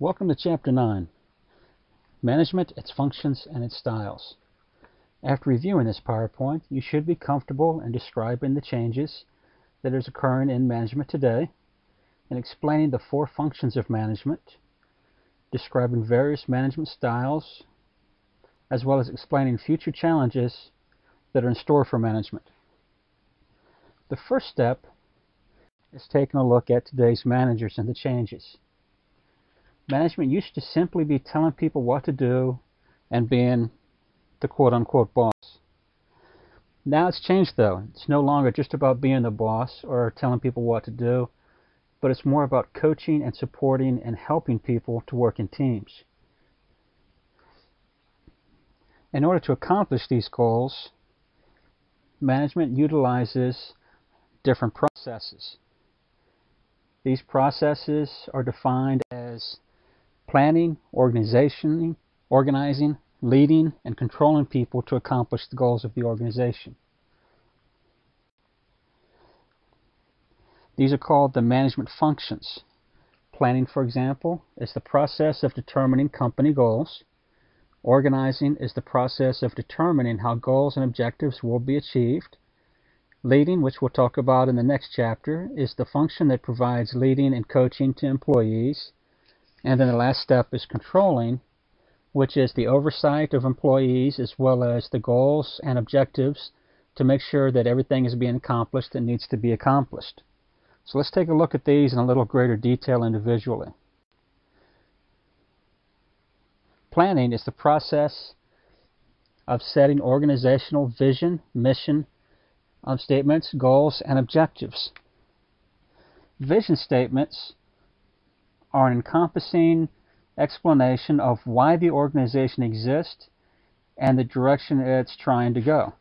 Welcome to Chapter 9, Management, Its Functions, and Its Styles. After reviewing this PowerPoint, you should be comfortable in describing the changes that is occurring in management today and explaining the four functions of management, describing various management styles, as well as explaining future challenges that are in store for management. The first step is taking a look at today's managers and the changes. Management used to simply be telling people what to do and being the quote-unquote boss. Now it's changed though. It's no longer just about being the boss or telling people what to do, but it's more about coaching and supporting and helping people to work in teams. In order to accomplish these goals, management utilizes different processes. These processes are defined as planning, organizing, leading, and controlling people to accomplish the goals of the organization. These are called the management functions. Planning, for example, is the process of determining company goals. Organizing is the process of determining how goals and objectives will be achieved. Leading, which we'll talk about in the next chapter, is the function that provides leading and coaching to employees. And then the last step is controlling, which is the oversight of employees as well as the goals and objectives to make sure that everything is being accomplished that needs to be accomplished. So let's take a look at these in a little greater detail individually. Planning is the process of setting organizational vision, mission, statements, goals, and objectives. Vision statements are an encompassing explanation of why the organization exists and the direction it's trying to go.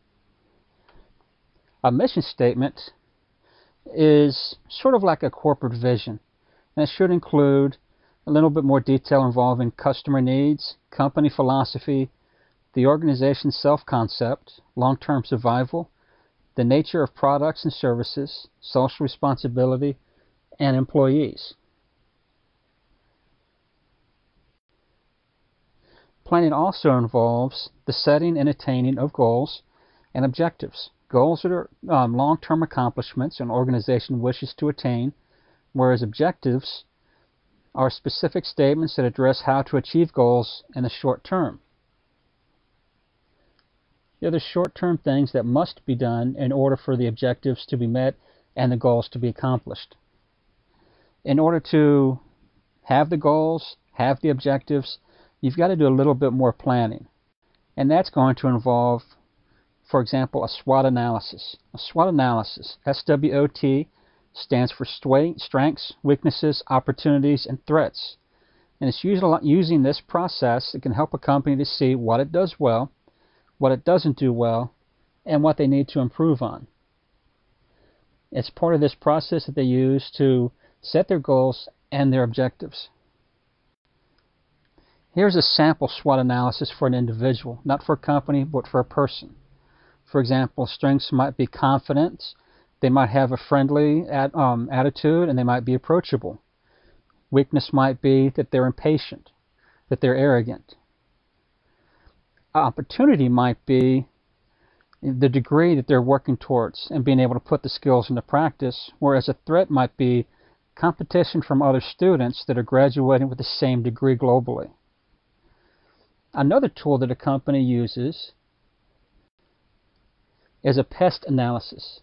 A mission statement is sort of like a corporate vision, and it should include a little bit more detail involving customer needs, company philosophy, the organization's self-concept, long-term survival, the nature of products and services, social responsibility, and employees. Planning also involves the setting and attaining of goals and objectives. Goals are long-term accomplishments an organization wishes to attain, whereas objectives are specific statements that address how to achieve goals in the short term. They're the short-term things that must be done in order for the objectives to be met and the goals to be accomplished. In order to have the goals, have the objectives, you've got to do a little bit more planning. And that's going to involve, for example, a SWOT analysis. A SWOT analysis, SWOT, stands for strengths, weaknesses, opportunities, and threats. And it's using this process that can help a company to see what it does well, what it doesn't do well, and what they need to improve on. It's part of this process that they use to set their goals and their objectives. Here's a sample SWOT analysis for an individual, not for a company, but for a person. For example, strengths might be confidence, they might have a friendly attitude, and they might be approachable. Weakness might be that they're impatient, that they're arrogant. Opportunity might be the degree that they're working towards and being able to put the skills into practice, whereas a threat might be competition from other students that are graduating with the same degree globally. Another tool that a company uses is a PEST analysis.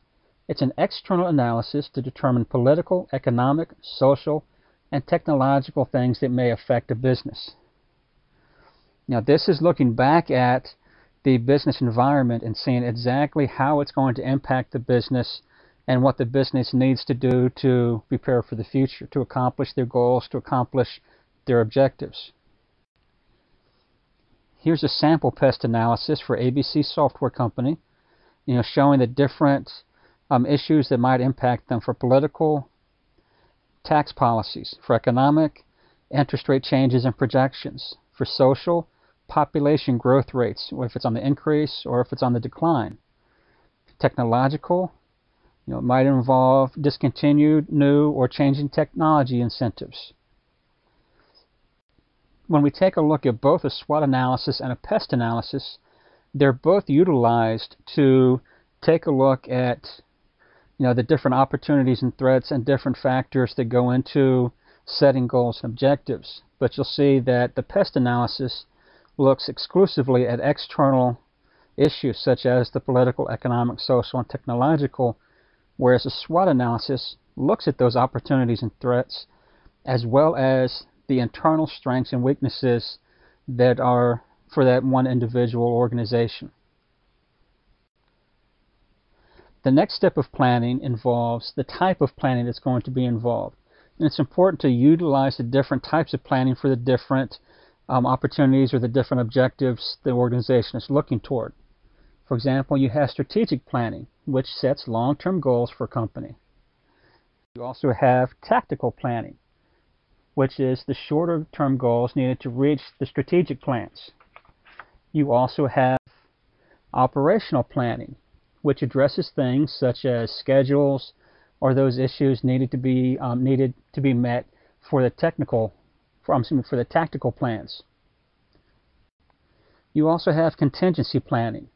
It's an external analysis to determine political, economic, social, and technological things that may affect a business. Now, this is looking back at the business environment and seeing exactly how it's going to impact the business and what the business needs to do to prepare for the future, to accomplish their goals, to accomplish their objectives. Here's a sample PEST analysis for ABC Software Company, showing the different issues that might impact them for political, tax policies, for economic, interest rate changes and projections, for social, population growth rates, or if it's on the increase or if it's on the decline. Technological, it might involve discontinued, new, or changing technology incentives. when we take a look at both a SWOT analysis and a PEST analysis, they're both utilized to take a look at the different opportunities and threats and different factors that go into setting goals and objectives. But you'll see that the PEST analysis looks exclusively at external issues such as the political, economic, social, and technological, whereas a SWOT analysis looks at those opportunities and threats as well as the internal strengths and weaknesses that are for that one individual organization. The next step of planning involves the type of planning that's going to be involved. And it's important to utilize the different types of planning for the different opportunities or the different objectives the organization is looking toward. For example, you have strategic planning, which sets long-term goals for a company. You also have tactical planning, which is the shorter-term goals needed to reach the strategic plans. You also have operational planning, which addresses things such as schedules or those issues needed to be met for the tactical plans. You also have contingency planning.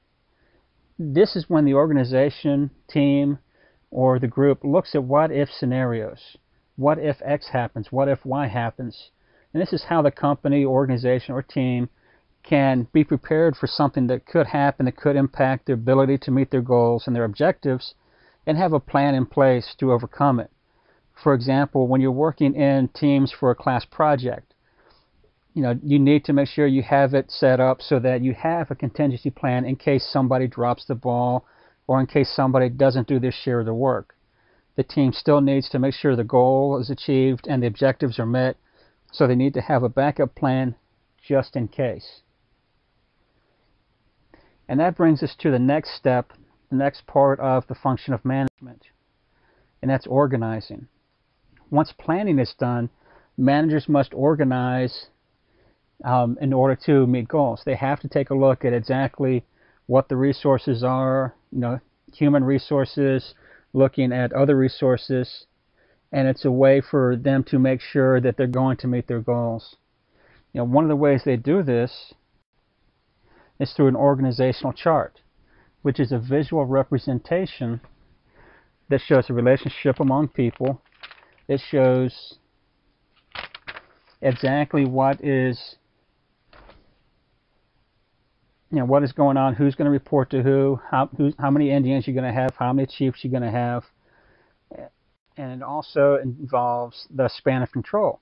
This is when the organization, team, or the group looks at what-if scenarios. What if X happens? What if Y happens? And this is how the company, organization, or team can be prepared for something that could happen, that could impact their ability to meet their goals and their objectives, and have a plan in place to overcome it. For example, when you're working in teams for a class project, you need to make sure you have it set up so that you have a contingency plan in case somebody drops the ball or in case somebody doesn't do their share of the work. The team still needs to make sure the goal is achieved and the objectives are met, so they need to have a backup plan just in case. And that brings us to the next step, the next part of the function of management, and that's organizing. Once planning is done, managers must organize in order to meet goals. They have to take a look at exactly what the resources are, human resources, looking at other resources, and it's a way for them to make sure that they're going to meet their goals. One of the ways they do this is through an organizational chart, which is a visual representation that shows a relationship among people. It shows exactly what is going on, who's going to report to who, how many Indians you're going to have, how many chiefs you're going to have. And it also involves the span of control,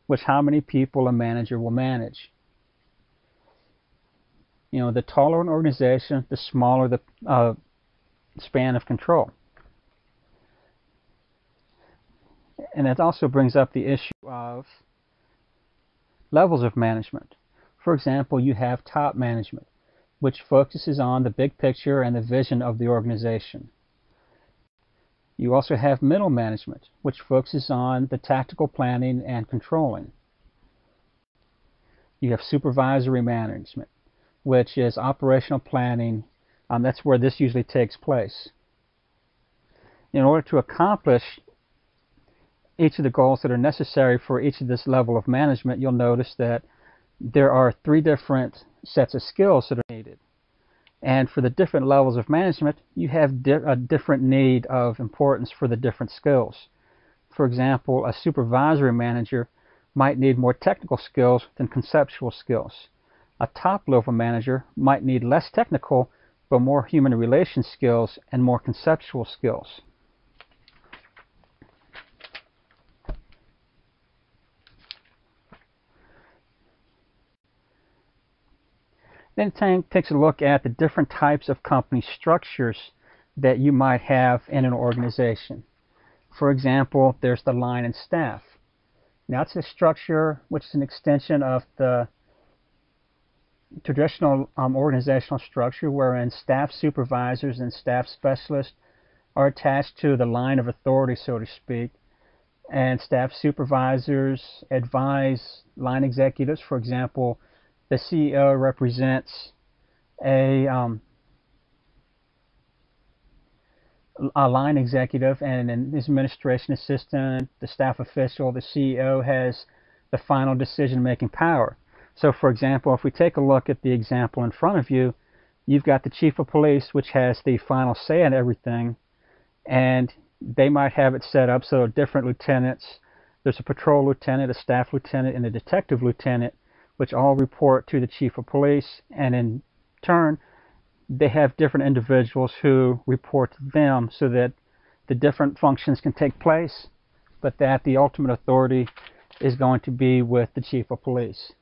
which how many people a manager will manage. The taller an organization, the smaller the span of control. And it also brings up the issue of levels of management. For example, you have top management, which focuses on the big picture and the vision of the organization. You also have middle management, which focuses on the tactical planning and controlling. You have supervisory management, which is operational planning. That's where this usually takes place. In order to accomplish each of the goals that are necessary for each of this level of management, you'll notice that there are 3 different sets of skills that are needed. And for the different levels of management, you have a different need of importance for the different skills. For example, a supervisory manager might need more technical skills than conceptual skills. A top-level manager might need less technical, but more human relation skills and more conceptual skills. Then it takes a look at the different types of company structures that you might have in an organization. For example, there's the line and staff. Now it's a structure which is an extension of the traditional organizational structure wherein staff supervisors and staff specialists are attached to the line of authority, so to speak, and staff supervisors advise line executives. For example, the CEO represents a line executive and an administration assistant, the staff official. The CEO has the final decision-making power. So for example, if we take a look at the example in front of you, you've got the chief of police, which has the final say on everything, and they might have it set up so different lieutenants, there's a patrol lieutenant, a staff lieutenant, and a detective lieutenant, which all report to the chief of police, and in turn they have different individuals who report to them so that the different functions can take place, but that the ultimate authority is going to be with the chief of police.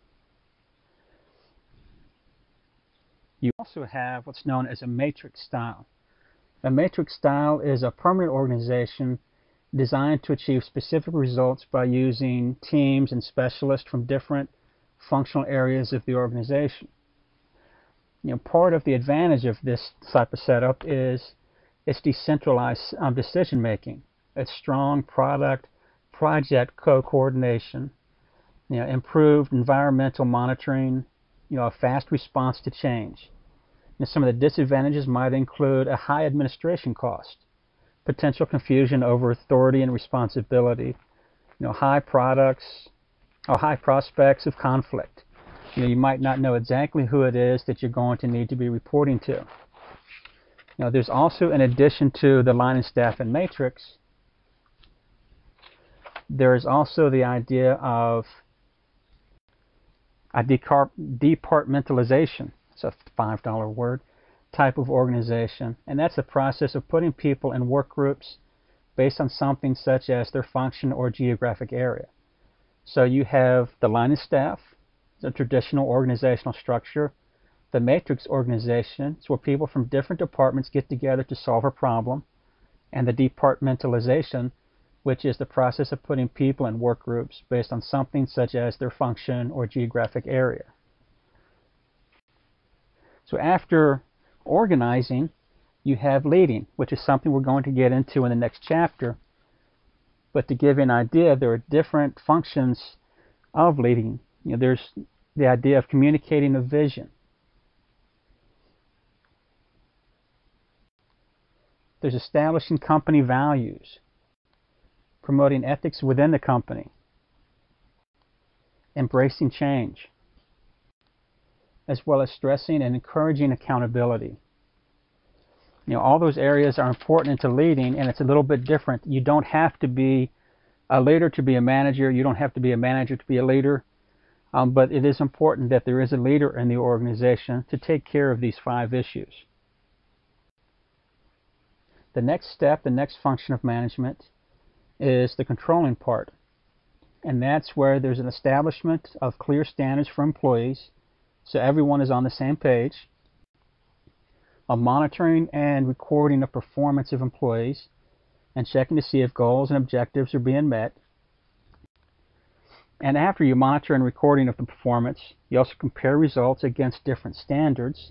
You also have what's known as a matrix style. A matrix style is a permanent organization designed to achieve specific results by using teams and specialists from different functional areas of the organization. Part of the advantage of this type of setup is its decentralized decision making. It's strong project co-coordination, improved environmental monitoring, a fast response to change. Some of the disadvantages might include a high administration cost, potential confusion over authority and responsibility, high prospects of conflict. You might not know exactly who it is that you're going to need to be reporting to. There's also, in addition to the line and staff and matrix, there is also the idea of a departmentalization. It's a $5 word, type of organization, and that's the process of putting people in work groups based on something such as their function or geographic area. So you have the line and staff, the traditional organizational structure. The matrix organization is where people from different departments get together to solve a problem, and the departmentalization, which is the process of putting people in work groups based on something such as their function or geographic area. So after organizing, you have leading, which is something we're going to get into in the next chapter. But to give you an idea, there are different functions of leading. There's the idea of communicating a vision. There's establishing company values, promoting ethics within the company, embracing change, as well as stressing and encouraging accountability. All those areas are important into leading, and it's a little bit different. You don't have to be a leader to be a manager. You don't have to be a manager to be a leader. But it is important that there is a leader in the organization to take care of these 5 issues. The next step, the next function of management, is the controlling part. And that's where there's an establishment of clear standards for employees, so everyone is on the same page, a monitoring and recording of performance of employees, and checking to see if goals and objectives are being met. And after you monitor and recording of the performance, you also compare results against different standards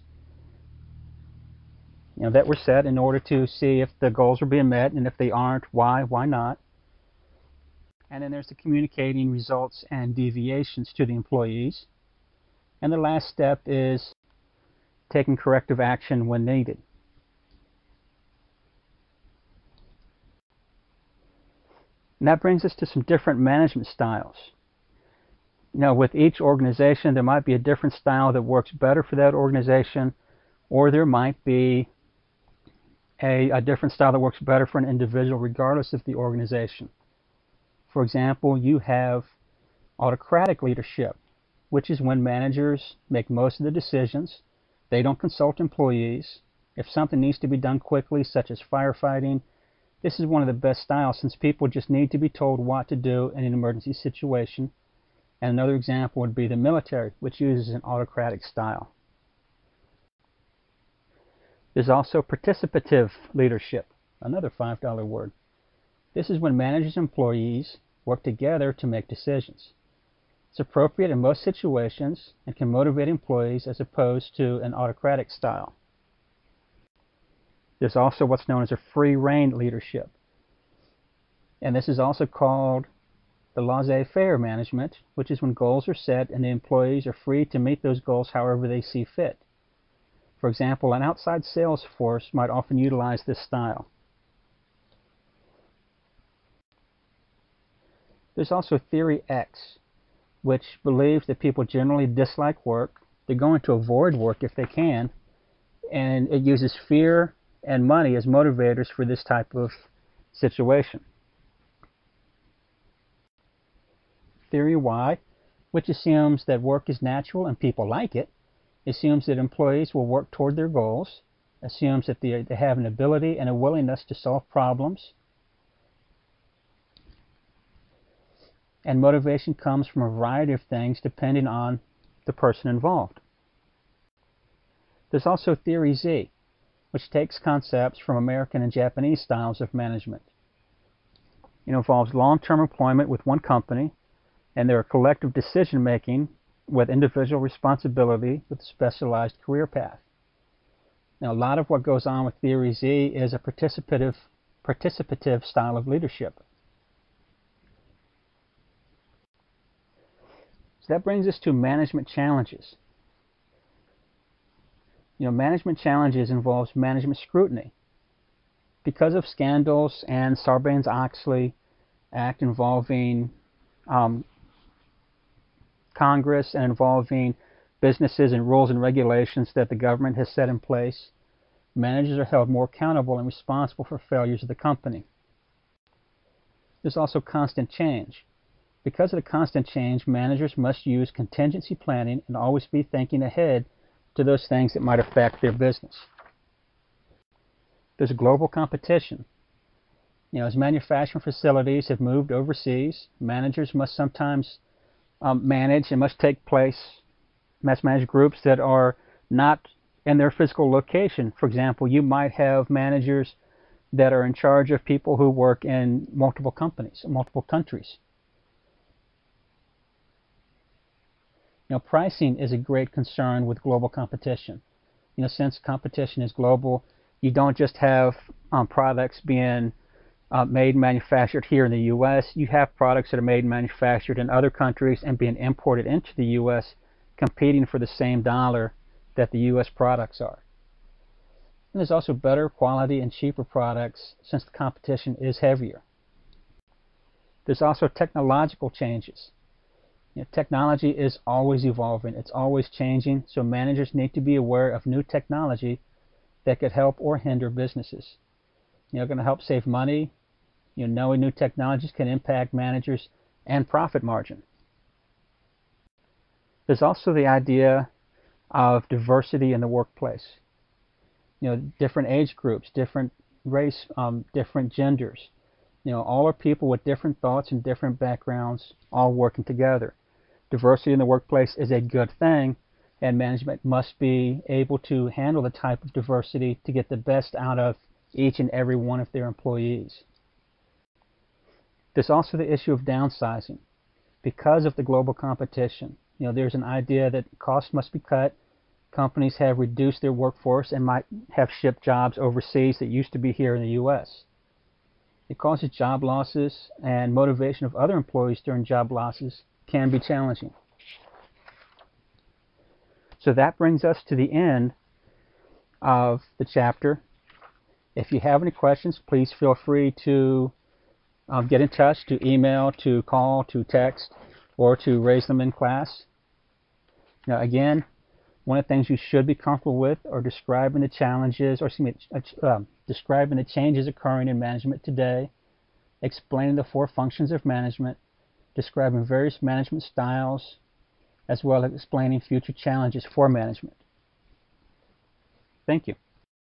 that were set in order to see if the goals are being met, and if they aren't, why not. And then there's the communicating results and deviations to the employees. And the last step is taking corrective action when needed. And that brings us to some different management styles. With each organization, there might be a different style that works better for that organization, or there might be a different style that works better for an individual regardless of the organization. For example, you have autocratic leadership, which is when managers make most of the decisions. They don't consult employees. If something needs to be done quickly, such as firefighting, this is one of the best styles, since people just need to be told what to do in an emergency situation. And another example would be the military, which uses an autocratic style. There's also participative leadership, another $5 word. This is when managers and employees work together to make decisions. It's appropriate in most situations and can motivate employees as opposed to an autocratic style. There's also what's known as a free-rein leadership. And this is also called the laissez-faire management, which is when goals are set and the employees are free to meet those goals however they see fit. For example, an outside sales force might often utilize this style. There's also Theory X, which believes that people generally dislike work. They're going to avoid work if they can, and it uses fear and money as motivators for this type of situation. Theory Y, which assumes that work is natural and people like it, assumes that employees will work toward their goals, assumes that they have an ability and a willingness to solve problems, and motivation comes from a variety of things depending on the person involved. There's also Theory Z, which takes concepts from American and Japanese styles of management. It involves long-term employment with one company, and there are collective decision-making with individual responsibility with a specialized career path. Now, a lot of what goes on with Theory Z is a participative style of leadership. So that brings us to management challenges. Management challenges involves management scrutiny. Because of scandals and Sarbanes-Oxley Act involving Congress and involving businesses and rules and regulations that the government has set in place, managers are held more accountable and responsible for failures of the company. There's also constant change. Because of the constant change, managers must use contingency planning and always be thinking ahead to those things that might affect their business. There's global competition. As manufacturing facilities have moved overseas, managers must sometimes manage and must manage groups that are not in their physical location. For example, you might have managers that are in charge of people who work in multiple companies, multiple countries. Pricing is a great concern with global competition. Since competition is global, you don't just have products being made and manufactured here in the U.S. You have products that are made and manufactured in other countries and being imported into the U.S., competing for the same dollar that the U.S. products are. And there's also better quality and cheaper products since the competition is heavier. There's also technological changes. Technology is always evolving. It's always changing, so managers need to be aware of new technology that could help or hinder businesses. Going to help save money. Knowing new technologies can impact managers and profit margin. There's also the idea of diversity in the workplace. Different age groups, different race, different genders. All are people with different thoughts and different backgrounds, all working together. Diversity in the workplace is a good thing, and management must be able to handle the type of diversity to get the best out of each and every one of their employees. There's also the issue of downsizing. Because of the global competition, there's an idea that costs must be cut. Companies have reduced their workforce and might have shipped jobs overseas that used to be here in the U.S. It causes job losses, and motivation of other employees during job losses can be challenging. So that brings us to the end of the chapter. If you have any questions, please feel free to get in touch, to email, to call, to text, or to raise them in class. Now again, one of the things you should be comfortable with are describing the challenges, or describing the changes occurring in management today, explaining the 4 functions of management, describing various management styles, as well as explaining future challenges for management. Thank you.